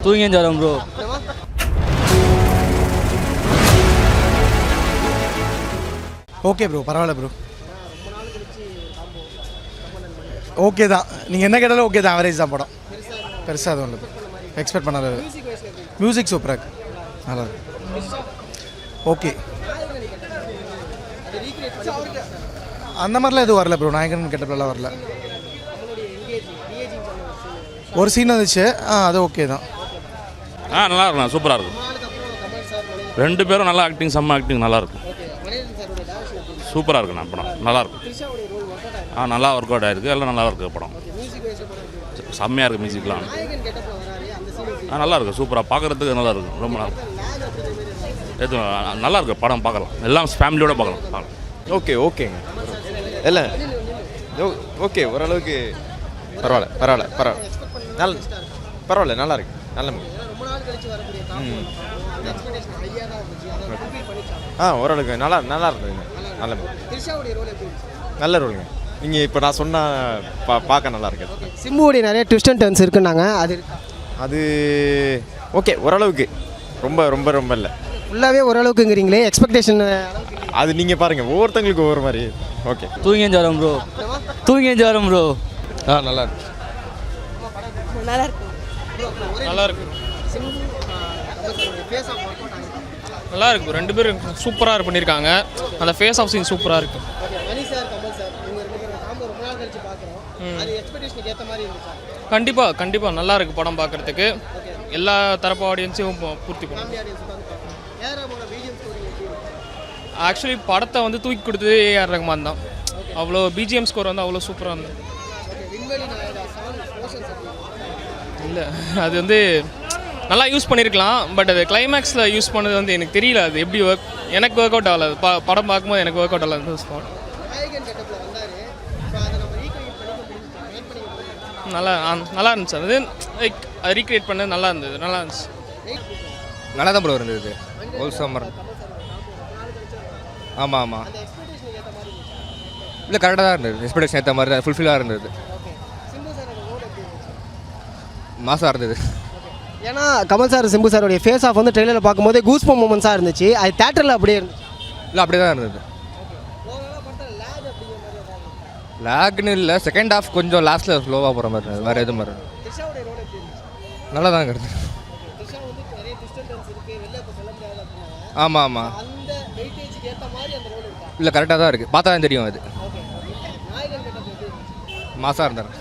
தூங்கியும் வரோம் bro. Okay bro, பரவாயில்ல bro. Okay தான், நீங்கள் என்ன கேட்டாலும் ஓகே தான். ஆவரேஜ் தான் படம், பெருசாக அது ஒன்று எக்ஸ்பெக்ட் பண்ணாத. மியூசிக் சூப்பராக இருக்கு, நல்லா இருக்கு. ஓகே, அந்த மாதிரிலாம் எதுவும் வரல ப்ரோ. நாயகன் கெட்டப்பெல்லாம் வரல. ஒரு சீன் வந்துச்சு, அது ஓகே தான். நல்லா இருக்கும், சூப்பராக இருக்கும். ரெண்டு பேரும் நல்லா ஆக்டிங், செம்ம ஆக்டிங், நல்லா இருக்கும். சூப்பராக இருக்குண்ணா படம், நல்லாயிருக்கும். நல்லா ஒர்க் அவுட் ஆகிருக்கு, எல்லாம் நல்லா இருக்குது படம். செம்மையாக இருக்குது மியூசிக்லாம். நல்லா இருக்குது, சூப்பராக பார்க்குறதுக்கு நல்லா இருக்கும், ரொம்ப நல்லா இருக்கும். எதுவும் நல்லா இருக்குது படம், பார்க்கலாம். எல்லாம் ஃபேமிலியோடு பார்க்கலாம். ஓகே ஓகேங்க, இல்லை ஓகே, ஓரளவுக்கு பரவாயில்ல நல்லா இருக்கு, நல்ல ஓரளவுக்கு நல்லா இருந்ததுங்க, நல்ல ரோலுங்க. நீங்கள் இப்போ நான் சொன்னால் பார்க்க நல்லா இருக்கு. சிம்புவோடைய நிறைய ட்விஸ்ட் அண்ட் டர்ன்ஸ் இருக்குன்னாங்க, அது ஓகே, ஓரளவுக்கு, ரொம்ப இல்லை, ஃபுல்லாகவே ஓரளவுக்குங்கிறீங்களே. எக்ஸ்பெக்டேஷன் அது நீங்கள் பாருங்கள், ஒவ்வொருத்தங்களுக்கு ஒவ்வொரு மாதிரி. ஓகே, தூங்கியும் வரோம் ப்ரோ. நல்லா இருக்கு. நல்லா இருக்கு. ரெண்டு பேரும் சூப்பராக பண்ணியிருக்காங்க. அந்த ஃபேஸ் ஆஃப் சீன் சூப்பராக இருக்கு. கண்டிப்பாக நல்லா இருக்கு படம் பார்க்குறதுக்கு. எல்லா தரப்பு ஆடியன்ஸையும் பூர்த்தி பண்ணும். ஆக்சுவலி படத்தை வந்து தூக்கி கொடுத்தது ஏஆர் ரஹ்மான் தான். அவ்வளோ பிஜிஎம் ஸ்கோர் வந்து அவ்வளோ சூப்பராக இருந்தது. இல்லை, அது வந்து நல்லா யூஸ் பண்ணியிருக்கலாம். பட் அது கிளைமேக்ஸில் யூஸ் பண்ணது வந்து எனக்கு தெரியல, அது எப்படி எனக்கு ஒர்க் அவுட் ஆகலை. படம் பார்க்கும்போது எனக்கு ஒர்க் அவுட் ஆகலை. நல்லா இருந்துச்சு. அது லைக் ரீக்ரியேட் பண்ணது நல்லா இருந்துச்சு. நல்லா தான் ப்ரோ இருந்தது. Whole summer. ஆமாம், இல்லை கரெக்டாக தான் இருந்தது. எக்ஸ்பெக்டேஷன் ஏற்ற மாதிரி தான், ஃபுல்ஃபில்லாக இருந்தது. மாசாக இருந்தது. ஏன்னா கமல் சார் சிம்பு சாருடைய ஃபேஸ் ஆஃப் வந்து ட்ரெயிலரில் பார்க்கும்போது கூஸ்பம் மூமெண்ட்ஸாக இருந்துச்சு. அது தேட்டரில் அப்படியே இருந்துச்சு. இல்லை, அப்படியே தான் இருந்தது. லேக்னு இல்லை, செகண்ட் ஹாஃப் கொஞ்சம் லாஸ்ட்டில் ஸ்லோவாக போகிற மாதிரி இருந்தது. வேறு எதுவும் மாதிரி நல்லா தான் இருந்தது. ஆமாம், இல்லை கரெக்டாக தான் இருக்குது. பார்த்தா தான் தெரியும். அது மாசாக இருந்தார்.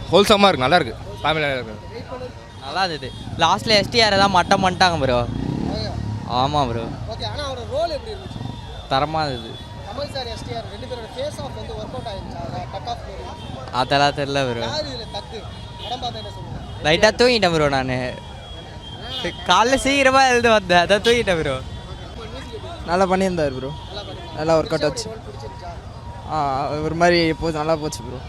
ஹோல்சமாக இருக்குது, நல்லா இருக்குது. ஃபேமிலியாக இருக்குது, நல்லா இருந்தது. லாஸ்ட்டில் எஸ்டிஆரை தான் மட்டம் பண்ணிட்டாங்க ப்ரோ. ஆமாம் ப்ரோ, தரமாக இருந்தது. அதெல்லாம் தெரியல ப்ரோ. லைட்டாக தூங்கிட்டேன் ப்ரோ. நான் காலைல சீக்கிரமாக எழுந்து வந்தேன், அதான் தூங்கிட்டேன் ப்ரோ. நல்லா பண்ணியிருந்தார் ப்ரோ, நல்லா ஒர்க் அவுட் ஆச்சு. ஒரு மாதிரி போச்சு, நல்லா போச்சு ப்ரோ.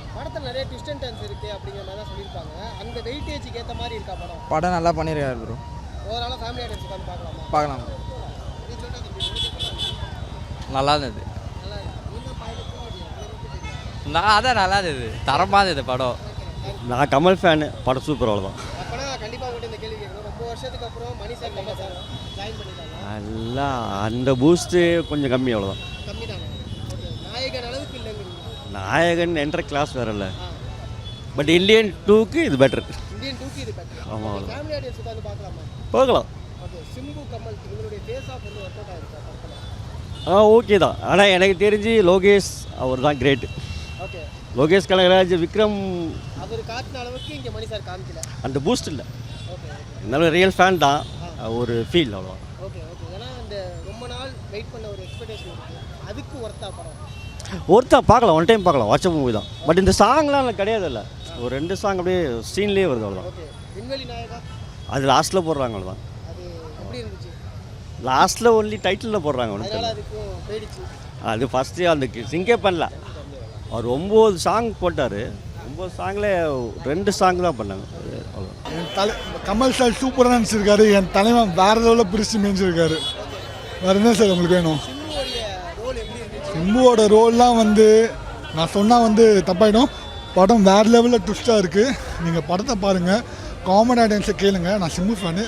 படம் நல்லா பண்ணியிருக்காரு ப்ரோ, பார்க்கலாம். நல்லா இருந்தது. அதான் நல்லா இருந்தது, தரமாக இருந்தது படம். நான் கமல் ஃபேனு, படம் சூப்பர், அவ்வளோதான். எல்லாம் அந்த பூஸ்ட்டு கொஞ்சம் கம்மி, அவ்வளோதான். நாயகன் என்ற கிளாஸ் வேற இல்லை. பட் இந்தியன் 2க்கு இது பெட்டர். ஆமாம், அவ்வளோதான். போகலாம். ஓகே தான். ஆனால் எனக்கு தெரிஞ்சு லோகேஷ் அவர் தான் கிரேட்டு. லோகேஷ் கனகராஜ், விக்ரம் அந்த பூஸ்ட் இல்லை. நல்ல ரியல் ஃபேன் தான், ஒரு ஃபீல், அவ்வளோதான். ஒருத்தா பார்க்கலாம், ஒன் டைம் பார்க்கலாம், வாட்ஸ்அப் மூவி தான். பட் இந்த சாங்லாம் கிடையாது, இல்லை ஒரு 2 சாங் அப்படியே சீன்லேயே வருது, அவ்வளோதான். அது லாஸ்ட்டில் போடுறாங்க, அவ்வளோதான். லாஸ்ட்டில் ஒன்லி டைட்டிலில் போடுறாங்க. ஒன்று அது ஃபஸ்ட்டு அந்த சிங்கே பண்ணல. அவர் 9 சாங் போட்டார். 9 சாங்கில் 2 சாங் தான் பண்ணாங்க, அவ்வளோ. கமல் சார் சூப்பராக நினச்சிருக்காரு. என் தலைவன் வேறு லெவலில் பிரித்து மேய்ஞ்சிருக்காரு. வேறு என்ன சார் உங்களுக்கு வேணும்? சிம்புவோட ரோல்லாம் வந்து நான் சொன்னால் வந்து தப்பாயிடும். படம் வேறு லெவலில் ட்விஸ்ட்டாக இருக்குது. நீங்கள் படத்தை பாருங்கள், காமெடி ஆடியன்ஸை கேளுங்க. நான் சிம்பு ஃபேனு,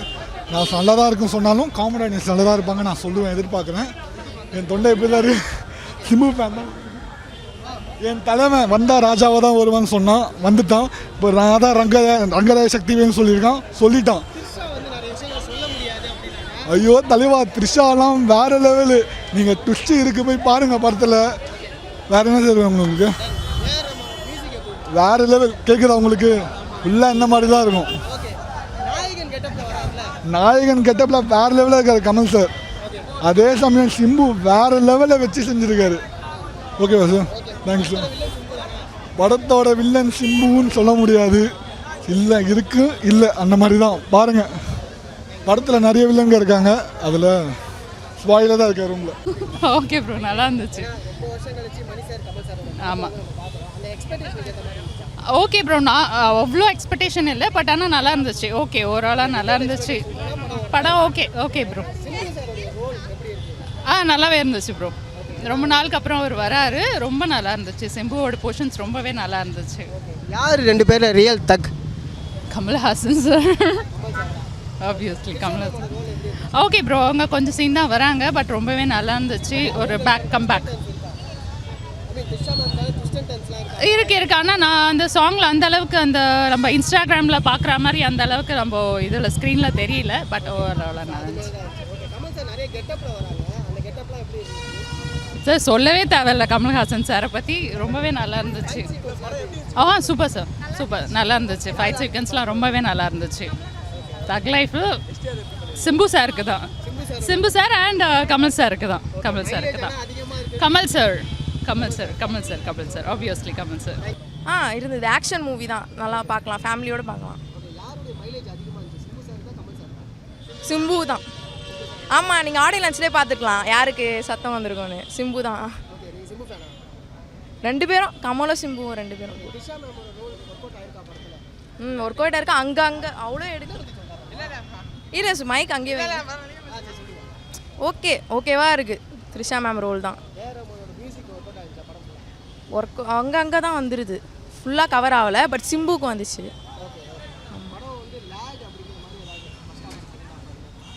நான் நல்லா தான் இருக்குன்னு சொன்னாலும் காமெடி ஆடியன்ஸ் நல்லா தான் இருப்பாங்க நான் சொல்லுவேன், எதிர்பார்க்குறேன். என் தொண்டை எப்படி தான் சிம்பு ஃபேன் தான். என் தலைமை வந்தால் ராஜாவாக தான் வருவான்னு சொன்னான், வந்துட்டான். இப்போ நான் தான் ரங்கராய சக்திவேன்னு சொல்லிட்டான். ஐயோ தலைவா, த்ரிஷாலாம் வேறு லெவலு. நீங்கள் ட்விஸ்ட்டு இருக்குது, போய் பாருங்கள் படத்தில். வேறு என்ன செய்வேன் உங்களுக்கு, வேறு லெவல். கேட்குதா உங்களுக்கு? ஃபுல்லாக இந்த மாதிரி தான் இருக்கும். நாயகன் கெட்டப்பில் வேறு லெவலில் இருக்கார் கமல் சார். அதே சமயம் சிம்பு வேறு லெவலில் வச்சு செஞ்சுருக்காரு. ஓகேவா சார்? Thanks sir. படத்தோட வில்லன் சிம்புன்னு சொல்ல முடியாது, இல்லை இருக்கு இல்லை அந்த மாதிரி தான். பாருங்கள், படத்தில் நிறைய வில்லங்க இருக்காங்க, அதில் ஸ்பாயில தான் இருக்கார் ரூமில். ஓகே ப்ரோ, நல்லா இருந்துச்சு. ஆமாம் ஓகே ப்ரோ, நான் அவ்வளோ எக்ஸ்பெக்டேஷன் இல்லை, பட் ஆனால் நல்லா இருந்துச்சு. ஓகே, ஓவராலாக நல்லா இருந்துச்சு படம். Okay bro. நல்லாவே இருந்துச்சு ப்ரோ. ரொம்ப நாளுக்கு அப்புறம் அவர் வராரு, ரொம்ப நல்லா இருந்துச்சு. சிம்புவோட போர்ஷன்ஸ் ரொம்பவே நல்லா இருந்துச்சு. யார் 2 பேரில் ரியல் தக்? Kamal Haasan sir, obviously Kamal Haasan. Okay bro, அவங்க கொஞ்சம் சீன் தான் வராங்க, பட் ரொம்பவே நல்லா இருந்துச்சு. ஒரு கம்பேக் இருக்கு. ஆனால் நான் அந்த சாங்கில் அந்த அளவுக்கு அந்த நம்ம இன்ஸ்டாகிராமில் பார்க்குற மாதிரி அந்த அளவுக்கு நம்ம இதில் ஸ்க்ரீனில் தெரியல, பட் ஓவராலாக நல்லா இருந்துச்சு சார். சொல்லவே தேவையில்ல கமல்ஹாசன் சாரை பற்றி, ரொம்பவே நல்லா இருந்துச்சு. சூப்பர் சார், சூப்பர், நல்லா இருந்துச்சு. ஃபைட் சீக்வன்ஸ்லாம் ரொம்பவே நல்லா இருந்துச்சு. தக் லைஃப் சிம்பு சாருக்கு தான், சிம்பு சார் அண்ட் கமல் சாருக்கு தான். Kamal sir obviously Kamal sir. இருந்தது. ஆக்ஷன் மூவி தான், நல்லா பார்க்கலாம், ஃபேமிலியோடு பார்க்கலாம். சிம்பு தான். ஆமாம், நீங்கள் ஆடியோ லன்ச்லேயே பார்த்துக்கலாம் யாருக்கு சத்தம் வந்திருக்கோன்னு. சிம்பு தான். 2 பேரும், கமலும் சிம்புவும் 2 பேரும். ஒர்க் அவுட்டாக இருக்கா. அங்கே அவ்வளோ இல்லை மைக் அங்கேயே. ஓகேவா இருக்குது. த்ரிஷா மேம் ரோல் தான். ஒர்க் அங்கே தான் வந்துடுது, ஃபுல்லாக கவர் ஆகலை, பட் சிம்புக்கு வந்துச்சு.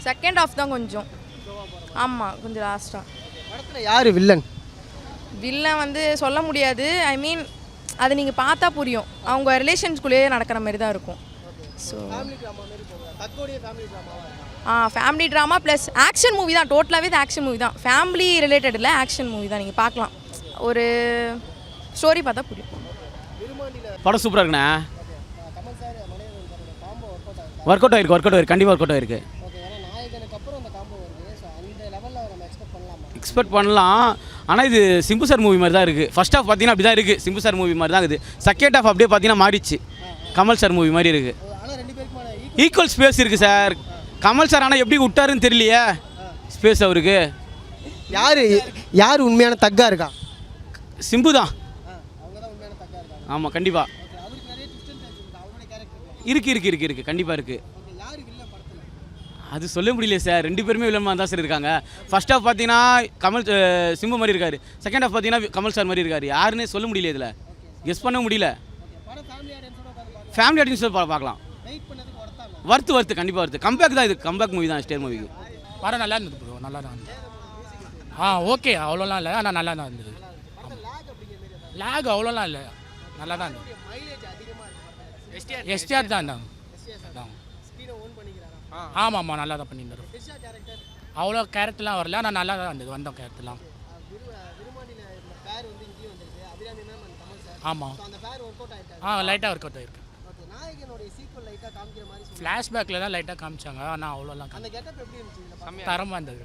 செகண்ட் ஹாஃப் தான் கொஞ்சம். ஆமாம், கொஞ்சம் லாஸ்ட்டாக. படத்தில் யார் வில்லன்? வந்து சொல்ல முடியாது. ஐ மீன் அதை நீங்கள் பார்த்தா புரியும். அவங்க ரிலேஷன்ஸ்குள்ளேயே நடக்கிற மாதிரி தான் இருக்கும். So family drama plus action movie தான். டோட்டலாகவே இது ஆக்ஷன் மூவி தான். ஃபேமிலி ரிலேட்டட் இல்லை, ஆக்ஷன் மூவி தான். நீங்கள் பார்க்கலாம், ஒரு ஸ்டோரி பார்த்தா புரியும். படம் சூப்பராக இருக்குண்ணா. ஒர்க் அவுட் ஆயிருக்கு, கண்டிப்பாக ஒர்க் அவுட் ஆயிருக்கு. எக்ஸ்பெக்ட் பண்ணலாம், ஆனால் இது சிம்பு சார் மூவி மாதிரி தான் இருக்குது. ஃபர்ஸ்ட் ஹாஃப் பார்த்தீங்கன்னா அப்படி தான் இருக்குது, சிம்பு சார் மூவி மாதிரி தான் இருக்குது. செகண்ட் ஹாஃப் அப்படியே பார்த்தீங்கன்னா மாறிச்சு, கமல் சார் மூவி மாதிரி இருக்குது. ஈக்குவல் ஸ்பேஸ் இருக்குது சார். கமல் சார் ஆனால் எப்படி விட்டாருன்னு தெரியலையே ஸ்பேஸ் அவருக்கு. யார் உண்மையான தக்கா இருக்கா? சிம்பு தான். ஆமாம், கண்டிப்பாக இருக்கு கண்டிப்பாக இருக்குது. அது சொல்ல முடியல சார், 2 பேருமே வில்லமாக தான் சார் இருக்காங்க. ஃபர்ஸ்ட் ஹாஃப் பார்த்தீங்கன்னா சிம்பு மாதிரி இருக்காரு, செகண்ட் ஹாஃப் பார்த்தீங்கன்னா கமல் சார் மாதிரி இருக்காரு. யாருன்னே சொல்ல முடியல, இதில் கெஸ் பண்ண முடியல. ஃபேமிலி ஆடியன்ஸ் பார்க்கலாம். வர்த்து கண்டிப்பாக வர்த்து. கம்பேக் தான், இது கம்பேக் மூவி தான், ஸ்டேர் மூவிக்கு. படம் நல்லா இருந்தது ப்ரோ, நல்லா தான் இருந்தது. ஓகே, அவ்வளோலாம் இல்லை, ஆனால் நல்லா தான் இருந்தது. லேக் அவ்வளோலாம் இல்லை, நல்லா தான் இருந்தது. எஸ்டிஆர் தான் இருந்தாங்க. ஆமாம், நல்லா தான் பண்ணியிருந்தாரு. அவ்வளோ கேரக்டர்லாம் வரல, ஆனால் நல்லா தான் இருந்தது வந்த கேரக்டர்லாம். ஆமாம், லைட்டாக ஒர்க் அவுட் ஆகிருக்கு. ஃப்ளாஷ்பேக்கில் தான் லைட்டாக காமிச்சாங்க, ஆனால் அவ்வளோலாம் தரமாக இருந்தது.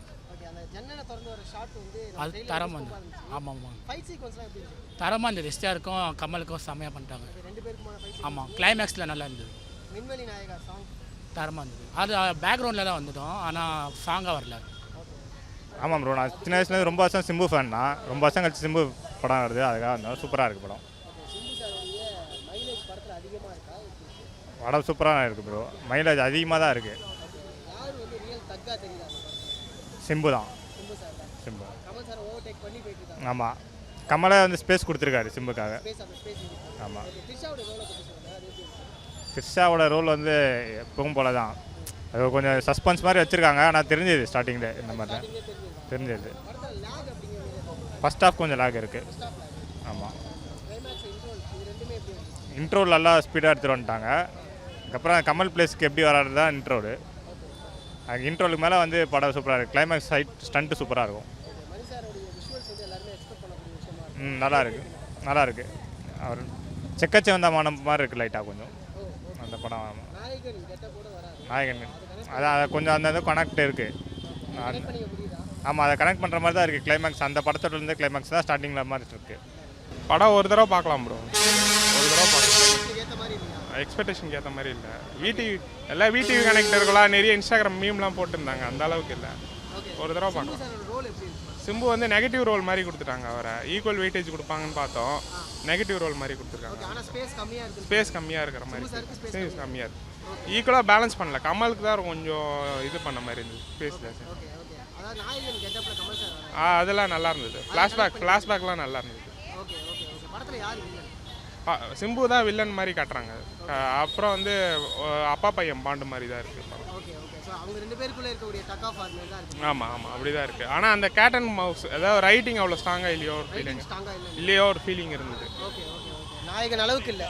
அது தரமாக இருந்தது. ஆமாம், தரமாக இருந்தது. எஸ்டிஆருக்கும் கமலுக்கும் செம்மையாக பண்ணிட்டாங்க. ஆமாம், கிளைமேக்ஸில் நல்லா இருந்தது. தரமாக இருந்தது. அது பேக்ரவுண்டில் தான் வந்துட்டோம், ஆனால் சாங்காக வரல. ஆமாம் ப்ரோ, நான் சின்ன வயசுலேருந்து ரொம்ப வருஷம் சிம்பு ஃபேன் தான். ரொம்ப வருஷம் கழிச்சு சிம்பு படம் வருது, அதுக்காக இருந்தாலும் சூப்பராக இருக்குது படம். படம் சூப்பராக இருக்குது ப்ரோ, மைலேஜ் அதிகமாக தான் இருக்குது. சிம்பு தான். சிம்பு. ஆமாம், கமலை வந்து ஸ்பேஸ் கொடுத்துருக்காரு சிம்புக்காக. ஆமாம். த்ரிஷாவோட ரோல் வந்து எப்பவும் போல தான், அது கொஞ்சம் சஸ்பென்ஸ் மாதிரி வச்சுருக்காங்க. ஆனால் தெரிஞ்சது ஸ்டார்டிங்கில் இந்த மாதிரி தான் தெரிஞ்சது. ஃபர்ஸ்ட் ஹாஃப் கொஞ்சம் லாக் இருக்குது. ஆமாம். இன்ட்ரோல் நல்லா ஸ்பீடாக எடுத்துகிட்டு வந்துட்டாங்க. அதுக்கப்புறம் கமல் பிளேஸ்க்கு எப்படி வராது தான் இன்ட்ரோடு. அது இன்ட்ரோலுக்கு மேலே வந்து படம் சூப்பராக இருக்குது. கிளைமேக்ஸ் ஸ்டண்ட்டு சூப்பராக இருக்கும். நல்லா இருக்குது, நல்லா இருக்குது. அவர் செக்கச்சே வந்த மாதிரி இருக்குது லைட்டாக கொஞ்சம் அந்த படம். நாயகன் அதான் கொஞ்சம் அந்த கனெக்ட் இருக்குது. ஆமாம், அதை கனெக்ட் பண்ணுற மாதிரி தான் இருக்குது. கிளைமேக்ஸ் அந்த படத்தோடலேருந்து கிளைமேக்ஸ் தான் ஸ்டார்டிங்கில் மாதிரி இருக்குது. படம் ஒரு தடவை பார்க்கலாம் ப்ரோ, ஒரு தடவை பார்க்கலாம். எக்ஸ்பெக்டேஷனுக்கு ஏற்ற மாதிரி இல்லை. எல்லாம் விடிவி கனெக்டர்களாக நிறைய இன்ஸ்டாகிராம் மீம்லாம் போட்டிருந்தாங்க, அந்த அளவுக்கு இல்லை. ஒரு தடவை பார்க்கலாம். சிம்பு வந்து நெகட்டிவ் ரோல் மாதிரி கொடுத்துட்டாங்க. அவரை ஈக்குவல் வெயிட்டேஜ் கொடுப்பாங்கன்னு பார்த்தோம், நெகட்டிவ் ரோல் மாதிரி கொடுத்துருக்காங்க. ஸ்பேஸ் கம்மியாக இருக்கிற மாதிரி, ஸ்பேஸ் கம்மியாக இருக்குது. ஈக்குவலாக பேலன்ஸ் பண்ணல. கமலுக்கு தான் கொஞ்சம் இது பண்ண மாதிரி இருந்தது ஸ்பேஸ் ஜாஸ்தி. அதெல்லாம் நல்லா இருந்தது. ஃப்ளாஷ்பேக்லாம் நல்லா இருந்தது. சிம்பு தான் வில்லன் மாதிரி காட்டுறாங்க. அப்புறம் வந்து அப்பா பையன் பாண்டு மாதிரி தான் இருக்குது. ஆமாம் ஆமாம், அப்படி தான் இருக்குது. ஆனால் அந்த கேட் அண்ட் மவுஸ் ஏதாவது ரைட்டிங் அவ்வளோ ஸ்ட்ராங்காக இல்லையோ ஒரு ஃபீலிங் இருந்தது. நாயகன் அளவுக்கு இல்லை.